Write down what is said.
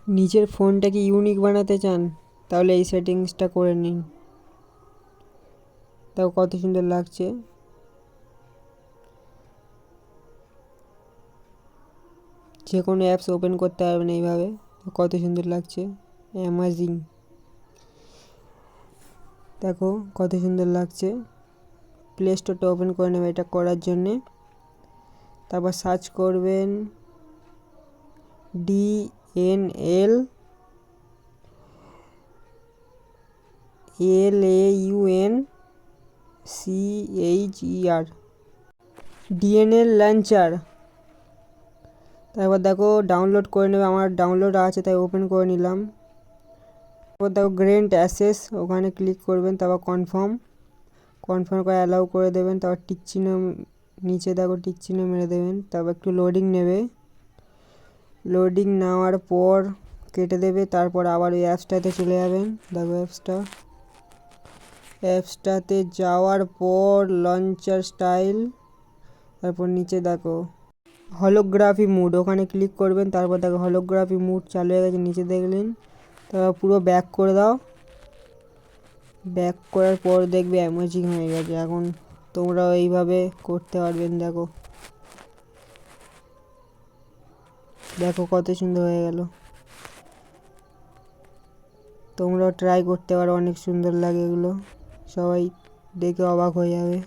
নিজের ফোনটাকে ইউনিক বানাতে চান তাহলে এই সেটিংসটা করে নিন। তাও কত সুন্দর লাগছে। যে কোনো অ্যাপস ওপেন করতে পারবেন এইভাবে, কত সুন্দর লাগছে, অ্যামাজিং। দেখো কত সুন্দর লাগছে। প্লে স্টোরটা ওপেন করে নেবে এটা করার জন্যে। তারপর সার্চ করবেন DNLAUNCHER, DNL লঞ্চার। তারপর দেখো ডাউনলোড করে নেবে, আমার ডাউনলোড আছে তাই ওপেন করে নিলাম। তারপর দেখো গ্রেন্ট অ্যাসেস, ওখানে ক্লিক করবেন। তারপর কনফার্ম করে অ্যালাউ করে দেবেন। তারপর টিক চিহ্ন নিচে দেখো টিক চিহ্ন মেরে দেবেন। তারপর একটু লোডিং নেবে, লোডিং নেওয়ার পর কেটে দেবে। তারপর আবার ওই অ্যাপসটাতে চলে যাবেন। দেখো অ্যাপসটাতে যাওয়ার পর লঞ্চার স্টাইল, তারপর নিচে দেখো হলোগ্রাফি মুড, ওখানে ক্লিক করবেন। তারপর দেখো হলোগ্রাফি মুড চালু হয়ে গেছে, নিচে দেখলেন। তারপর পুরো ব্যাক করে দাও। ব্যাক করার পর দেখবে অ্যামেজিং হয়ে গেছে। এখন তোমরা এইভাবে করতে পারবেন। দেখো কত সুন্দর হয়ে গেল। তোমরাও ট্রাই করতে পারো, অনেক সুন্দর লাগে এগুলো, সবাই দেখে অবাক হয়ে যাবে।